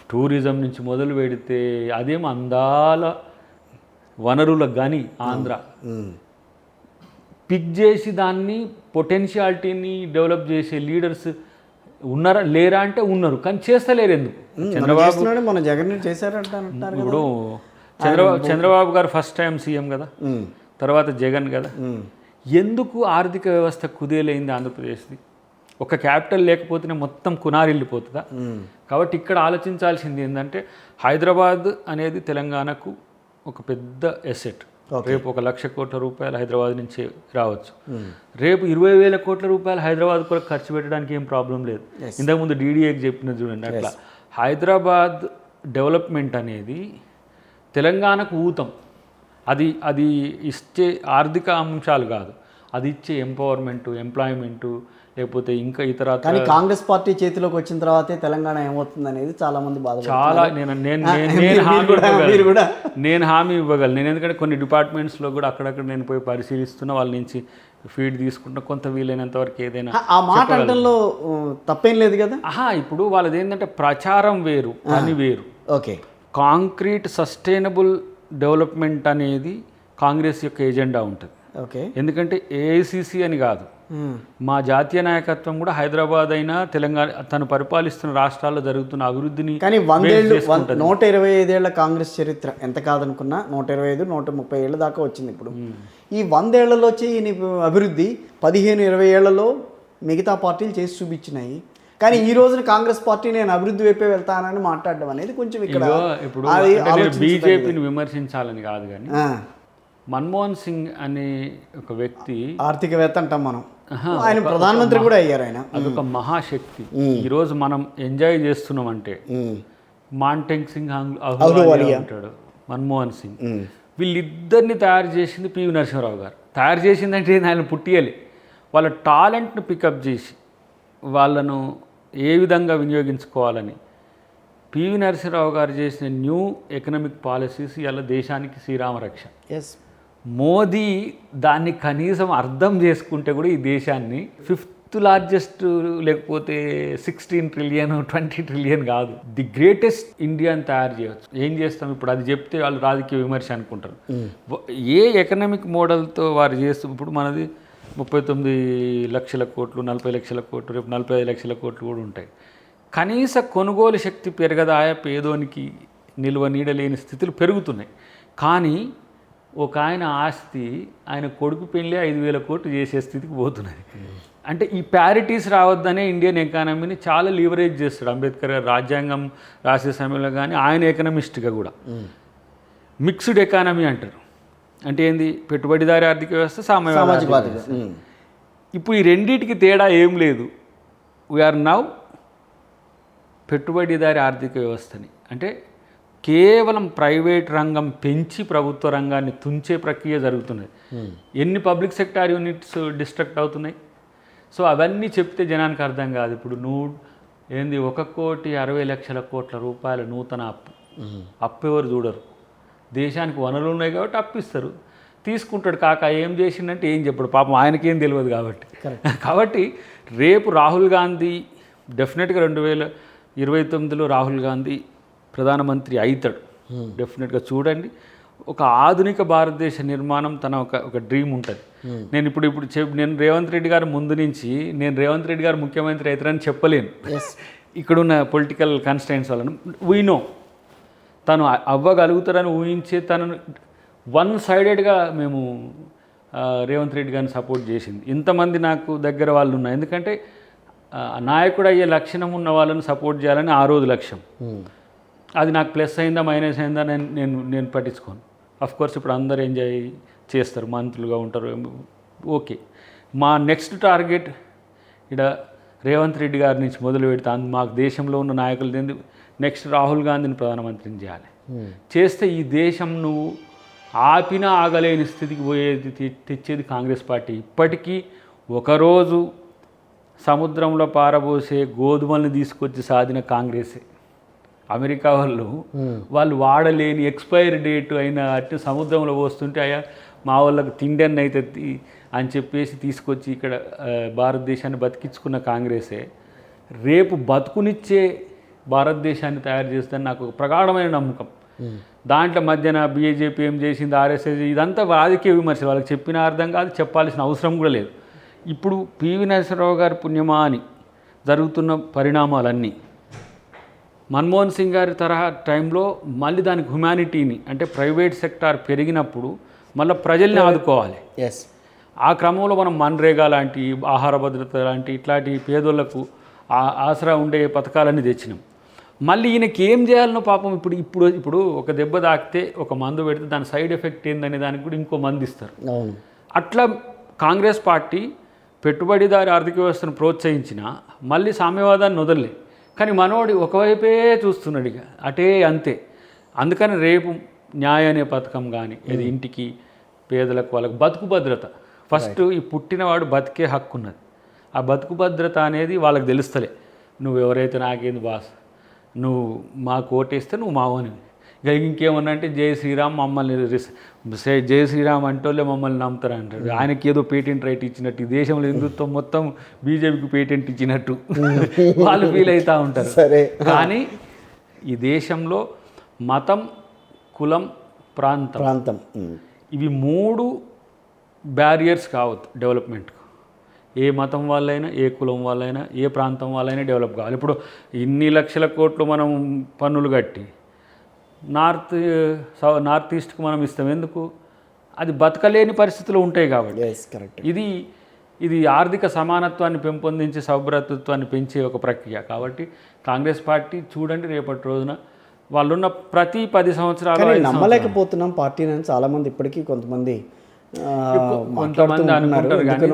Tourism నుంచి మొదలు పెడితే అదేమో అందాల వనరుల గని ఆంధ్ర. పిక్ చేసి దాన్ని పొటెన్షియాలిటీని డెవలప్ చేసే లీడర్స్ ఉన్నారా లేరా అంటే ఉన్నారు, కానీ చేస్తలేరు. ఎందుకు? చంద్రబాబు మన జగన్ చేశారంటారు. ఇప్పుడు చంద్రబాబు గారు ఫస్ట్ టైం సీఎం కదా, తర్వాత జగన్ కదా. ఎందుకు ఆర్థిక వ్యవస్థ కుదేలైంది ఆంధ్రప్రదేశ్ది? ఒక క్యాపిటల్ లేకపోతేనే మొత్తం కునారిల్లిపోతుందా? కాబట్టి ఇక్కడ ఆలోచించాల్సింది ఏంటంటే, హైదరాబాద్ అనేది తెలంగాణకు ఒక పెద్ద ఎసెట్. రేపు 1,00,000 కోట్ల రూపాయలు హైదరాబాద్ నుంచి రావచ్చు. రేపు 20,000 కోట్ల రూపాయలు హైదరాబాద్ కూడా ఖర్చు పెట్టడానికి ఏం ప్రాబ్లం లేదు. ఇంతకుముందు డీడీఏకి చెప్పినది చూడండి. అట్లా హైదరాబాద్ డెవలప్మెంట్ అనేది తెలంగాణకు ఊతం. అది ఇచ్చే ఆర్థిక అంశాలు కాదు, అది ఇచ్చే ఎంపవర్మెంటు, ఎంప్లాయ్మెంటు, లేకపోతే ఇంకా ఇతర. కానీ కాంగ్రెస్ పార్టీ చేతిలోకి వచ్చిన తర్వాతే తెలంగాణ ఏమవుతుంది అనేది చాలా మంది చాలా నేను హామీ ఇవ్వగలను. నేను ఎందుకంటే కొన్ని డిపార్ట్మెంట్స్లో కూడా అక్కడక్కడ నేను పోయి పరిశీలిస్తున్న, వాళ్ళ నుంచి ఫీడ్ తీసుకుంటున్నా. కొంత వీలైనంత వరకు ఏదైనా ఆ మాట అంటంలో తప్పేం లేదు కదా. ఇప్పుడు వాళ్ళది ఏంటంటే ప్రచారం వేరు, పని వేరు. ఓకే, కాంక్రీట్ సస్టైనబుల్ డెవలప్మెంట్ అనేది కాంగ్రెస్ యొక్క ఎజెండా ఉంటుంది. ఓకే, ఎందుకంటే ఏఐసిసి అని కాదు, మా జాతీయ నాయకత్వం కూడా హైదరాబాద్ అయినా తెలంగాణ తను పరిపాలిస్తున్న రాష్ట్రాల్లో జరుగుతున్న అభివృద్ధిని. కానీ 125 ఏళ్ల కాంగ్రెస్ చరిత్ర ఎంత కాదనుకున్నా 125, 130 ఏళ్ళ దాకా వచ్చింది. ఇప్పుడు ఈ 100 ఏళ్లలో వచ్చి అభివృద్ధి 15-20 ఏళ్లలో మిగతా పార్టీలు చేసి చూపించినాయి. కానీ ఈ రోజున కాంగ్రెస్ పార్టీ నేను అభివృద్ధి వైపే వెళ్తానని మాట్లాడడం అనేది కొంచెం ఇక్కడ ఇప్పుడు బీజేపీని విమర్శించాలని కాదు, కానీ మన్మోహన్ సింగ్ అనే ఒక వ్యక్తి ఆర్థికవేత్త అంటాం మనం, ఆయన ప్రధానమంత్రి కూడా అయ్యారు. ఆయన అదొక మహాశక్తి. ఈరోజు మనం ఎంజాయ్ చేస్తున్నాం అంటే మాంటెంగ్ సింగ్ అహ్లూవాలియా ఉంటాడు, మన్మోహన్ సింగ్, వీళ్ళిద్దరిని తయారు చేసింది పివి నరసింహారావు గారు. తయారు చేసిందంటే ఆయన పుట్టియాలి. వాళ్ళ టాలెంట్ను పికప్ చేసి వాళ్ళను ఏ విధంగా వినియోగించుకోవాలని పివి నరసింహారావు గారు చేసిన న్యూ ఎకనామిక్ పాలసీస్ ఇలా దేశానికి శ్రీరామరక్ష. మోదీ దాన్ని కనీసం అర్థం చేసుకుంటే కూడా ఈ దేశాన్ని 5th లార్జెస్ట్ లేకపోతే 16 ట్రిలియన్ 20 ట్రిలియన్ కాదు, ది గ్రేటెస్ట్ ఇండియాని తయారు చేయవచ్చు. ఏం చేస్తాం ఇప్పుడు? అది చెప్తే వాళ్ళు రాజకీయ విమర్శ అనుకుంటారు. ఏ ఎకనామిక్ మోడల్తో వారు చేస్తూ, ఇప్పుడు మనది 39 లక్షల కోట్లు, 40 లక్షల కోట్లు, రేపు 45 లక్షల కోట్లు కూడా ఉంటాయి. కనీస కొనుగోలు శక్తి పెరగదాయ, పేదోనికి నిల్వ నీడలేని స్థితులు పెరుగుతున్నాయి. కానీ ఒక ఆయన ఆస్తి ఆయన కొడుకు పెళ్ళి 5,000 కోట్లు చేసే స్థితికి పోతున్నది. అంటే ఈ ప్యారిటీస్ రావద్దనే ఇండియన్ ఎకానమీని చాలా లీవరేజ్ చేస్తాడు అంబేద్కర్ గారు రాజ్యాంగం రాసే సమయంలో. కానీ ఆయన ఎకనమిస్ట్గా కూడా మిక్స్డ్ ఎకానమీ అంటారు. అంటే ఏంది? పెట్టుబడిదారీ ఆర్థిక వ్యవస్థ, సామాజిక వ్యవస్థ. ఇప్పుడు ఈ రెండింటికి తేడా ఏం లేదు. వీఆర్ నౌ పెట్టుబడిదారీ ఆర్థిక వ్యవస్థని, అంటే కేవలం ప్రైవేట్ రంగం పెంచి ప్రభుత్వ రంగాన్ని తుంచే ప్రక్రియ జరుగుతున్నది. ఎన్ని పబ్లిక్ సెక్టార్ యూనిట్స్ డిస్ట్రక్ట్ అవుతున్నాయి. సో అవన్నీ చెప్తే జనానికి అర్థం కాదు. ఇప్పుడు ఏంది 1,60,00,000 కోట్ల రూపాయల నూతన అప్పు ఎవరు చూడరు. దేశానికి వనరులు ఉన్నాయి కాబట్టి అప్పిస్తారు, తీసుకుంటాడు. కాక ఏం చేసిందంటే ఏం చెప్పాడు, పాపం ఆయనకేం తెలియదు కాబట్టి. కాబట్టి రేపు రాహుల్ గాంధీ డెఫినెట్గా 2029లో రాహుల్ గాంధీ ప్రధానమంత్రి అవుతాడు. డెఫినెట్గా చూడండి. ఒక ఆధునిక భారతదేశ నిర్మాణం తన ఒక డ్రీమ్ ఉంటుంది. నేను ఇప్పుడు నేను రేవంత్ రెడ్డి గారు ముందు నుంచి నేను రేవంత్ రెడ్డి గారు ముఖ్యమంత్రి అవుతారని చెప్పలేను. ఇక్కడున్న పొలిటికల్ కన్స్టెంట్స్ వలన వీనో తను అవ్వగలుగుతారని ఊహించే తనను వన్ సైడెడ్గా మేము రేవంత్ రెడ్డి గారిని సపోర్ట్ చేసింది. ఇంతమంది నాకు దగ్గర వాళ్ళు ఉన్నారు. ఎందుకంటే నాయకుడు అయ్యే లక్షణం ఉన్న వాళ్ళని సపోర్ట్ చేయాలని ఆ రోజు లక్ష్యం. అది నాకు ప్లస్ అయిందా మైనస్ అయిందా నేను పట్టించుకోను. అఫ్కోర్స్ ఇప్పుడు అందరు ఎంజాయ్ చేస్తారు, మంత్రులుగా ఉంటారు, ఓకే. మా నెక్స్ట్ టార్గెట్ ఇక్కడ రేవంత్ రెడ్డి గారి నుంచి మొదలు పెడితే మాకు దేశంలో ఉన్న నాయకులు నెక్స్ట్ రాహుల్ గాంధీని ప్రధానమంత్రిని చేయాలి. చేస్తే ఈ దేశం నువ్వు ఆపినా ఆగలేని స్థితికి పోయేది తెచ్చేది కాంగ్రెస్ పార్టీ. ఇప్పటికీ ఒకరోజు సముద్రంలో పారబోసే గోధుమల్ని తీసుకొచ్చి సాధిన కాంగ్రెసే. అమెరికా వాళ్ళు వాడలేని ఎక్స్పైరీ డేట్ అయిన అట్టు సముద్రంలో పోస్తుంటే అయ్యా మా వాళ్ళకి తిండెన్ అయితే అని చెప్పేసి తీసుకొచ్చి ఇక్కడ భారతదేశాన్ని బతికించుకున్న కాంగ్రెసే రేపు బతుకునిచ్చే భారతదేశాన్ని తయారు చేస్తుందని నాకు ఒక ప్రగాఢమైన నమ్మకం. దాంట్లో మధ్యన బీజేపీ ఏం చేసింది, ఆర్ఎస్ఎస్, ఇదంతా రాజకీయ విమర్శలు. వాళ్ళకి చెప్పిన అర్థం కాదు, చెప్పాల్సిన అవసరం కూడా లేదు. ఇప్పుడు పివి నరసింహారావు గారి పుణ్యమా అని జరుగుతున్న పరిణామాలన్నీ మన్మోహన్ సింగ్ గారి తరహా టైంలో మళ్ళీ దానికి హ్యుమానిటీని, అంటే ప్రైవేట్ సెక్టార్ పెరిగినప్పుడు మళ్ళీ ప్రజల్ని ఆదుకోవాలి. ఎస్, ఆ క్రమంలో మనం మన్రేగా లాంటి, ఆహార భద్రత లాంటి ఇట్లాంటి పేదోళ్లకు ఆసరా ఉండే పథకాలన్నీ తెచ్చినాం. మళ్ళీ ఈయనకి ఏం చేయాలనో పాపం ఇప్పుడు ఒక దెబ్బ తాకితే ఒక మందు పెడితే దాని సైడ్ ఎఫెక్ట్ ఏందనే దానికి కూడా ఇంకో మందు ఇస్తారు. అవును. అట్లా కాంగ్రెస్ పార్టీ పెట్టుబడిదారి ఆర్థిక వ్యవస్థను ప్రోత్సహించిన మళ్ళీ సామ్యవాదాన్ని వదలలే. కానీ మనోడి ఒకవైపే చూస్తున్నాడు, ఇక అటే అంతే. అందుకని రేపు న్యాయ అనే పథకం కానీ, ఇది ఇంటికి పేదలకు వాళ్ళకు బతుకు భద్రత, ఫస్ట్ ఈ పుట్టినవాడు బతికే హక్కు ఉన్నది. ఆ బతుకు భద్రత అనేది వాళ్ళకి తెలుస్తలే. నువ్వు ఎవరైతే నాకేంది బాస్, నువ్వు మాకు ఓటేస్తే నువ్వు మావనివి. ఇక ఇంకేమన్నా అంటే జై శ్రీరామ్ మమ్మల్ని జై శ్రీరామ్ అంటోళ్ళే మమ్మల్ని నమ్ముతారు అంటాడు. ఆయనకి ఏదో పేటెంట్ రైట్ ఇచ్చినట్టు, ఈ దేశంలో హిందుత్వం మొత్తం బీజేపీకి పేటెంట్ ఇచ్చినట్టు వాళ్ళు ఫీల్ అవుతూ ఉంటారు. సరే, కానీ ఈ దేశంలో మతం, కులం, ప్రాంతం ఇవి 3 బ్యారియర్స్ కావద్దు డెవలప్మెంట్కు. ఏ మతం వాళ్ళైనా, ఏ కులం వాళ్ళైనా, ఏ ప్రాంతం వాళ్ళైనా డెవలప్ కావాలి. ఇప్పుడు ఇన్ని లక్షల కోట్లు మనం పన్నులు కట్టి నార్త్ ఈస్ట్కి మనం ఇస్తాం ఎందుకు? అది బతకలేని పరిస్థితులు ఉంటాయి కాబట్టి. కరెక్ట్. ఇది ఆర్థిక సమానత్వాన్ని పెంపొందించి సౌభ్రాతృత్వాన్ని పెంచే ఒక ప్రక్రియ కాబట్టి కాంగ్రెస్ పార్టీ చూడండి రేపటి రోజున వాళ్ళున్న ప్రతి 10 సంవత్సరాలు నమ్మలేకపోతున్నాం పార్టీని. చాలామంది ఇప్పటికీ కొంతమంది అనుకుంటారు. కానీ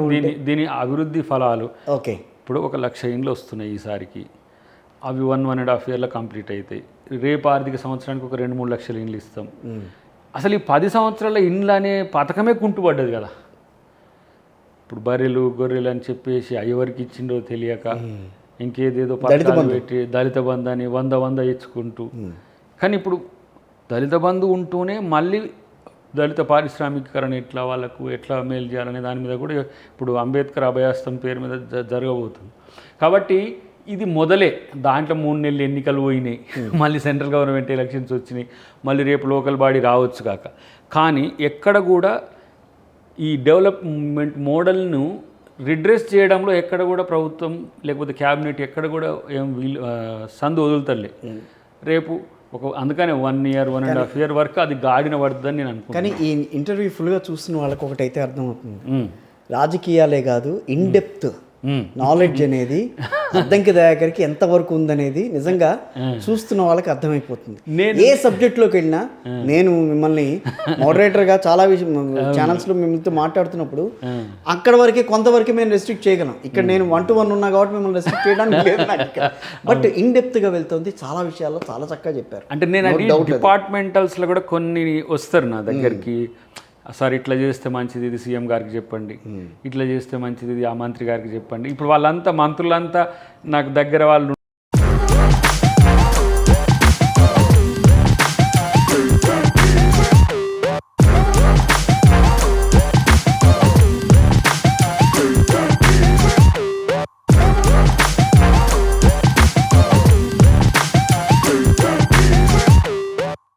దీని అభివృద్ధి ఫలాలు ఓకే, ఇప్పుడు 1,00,000 ఇండ్లు వస్తున్నాయి ఈసారికి. అవి 1.5 ఇయర్లో కంప్లీట్ అవుతాయి. రేపు ఆర్థిక సంవత్సరానికి ఒక 2-3 లక్షల ఇండ్లు ఇస్తాం. అసలు ఈ 10 సంవత్సరాల ఇండ్లు అనే పథకమే కుంటుపడ్డది కదా. ఇప్పుడు బర్రెలు గొర్రెలు అని చెప్పేసి ఎవరికి ఇచ్చిండో తెలియక ఇంకేదేదో పథకాలు పెట్టి దళిత బంధు అని 100 ఇచ్చుకుంటూ. కానీ ఇప్పుడు దళిత బంధు ఉంటూనే మళ్ళీ దళిత పారిశ్రామికీకరణ ఎట్లా మేలు చేయాలనే దాని మీద కూడా ఇప్పుడు అంబేద్కర్ అభయాస్తం పేరు మీద జరగబోతుంది. కాబట్టి ఇది మొదలే. దాంట్లో 3 నెలలు ఎన్నికలు పోయినాయి, మళ్ళీ సెంట్రల్ గవర్నమెంట్ ఎలక్షన్స్ వచ్చినాయి, మళ్ళీ రేపు లోకల్ బాడీ రావచ్చు కాక. కానీ ఎక్కడ కూడా ఈ డెవలప్మెంట్ మోడల్ను రిడ్రెస్ చేయడంలో ఎక్కడ కూడా ప్రభుత్వం లేకపోతే క్యాబినెట్ ఎక్కడ కూడా ఏం సందు వదులుతలే. రేపు అందుకనే 1 ఇయర్ 1.5 ఇయర్ వరకు అది గాడిన పడుతుందని నేను అనుకుంటున్నాను. కానీ ఈ ఇంటర్వ్యూ ఫుల్గా చూస్తున్న వాళ్ళకి ఒకటైతే అర్థమవుతుంది, రాజకీయాలే కాదు ఇన్డెప్త్ నాలెడ్జ్ అనేది అద్దంకి దయాకర్కి ఎంతవరకు ఉందనేది నిజంగా చూస్తున్న వాళ్ళకి అర్థమైపోతుంది. ఏ సబ్జెక్ట్లోకి వెళ్ళినా నేను మిమ్మల్ని మోడరేటర్గా చాలా ఛానల్స్లో మిమ్మల్ని మాట్లాడుతున్నప్పుడు అక్కడ వరకే కొంతవరకు మేము రెస్ట్రిక్ట్ చేయగలం. ఇక్కడ నేను 1-to-1 ఉన్నా కాబట్టి మిమ్మల్ని రెస్ట్రిక్ట్ చేయడానికి లేదు నాకు. బట్ ఇన్డెప్త్గా వెళ్తుంది, చాలా విషయాల్లో చాలా చక్కగా చెప్పారు. అంటే నేను డిపార్ట్మెంటల్స్లో కూడా కొన్ని వస్తారు నా దగ్గరికి, సార్ ఇట్లా చేస్తే మంచిది, ఇది సీఎం గారికి చెప్పండి, ఇట్లా చేస్తే మంచిది, ఇది ఆ మంత్రి గారికి చెప్పండి. ఇప్పుడు వాళ్ళంతా మంత్రులంతా నాకు దగ్గర వాళ్ళు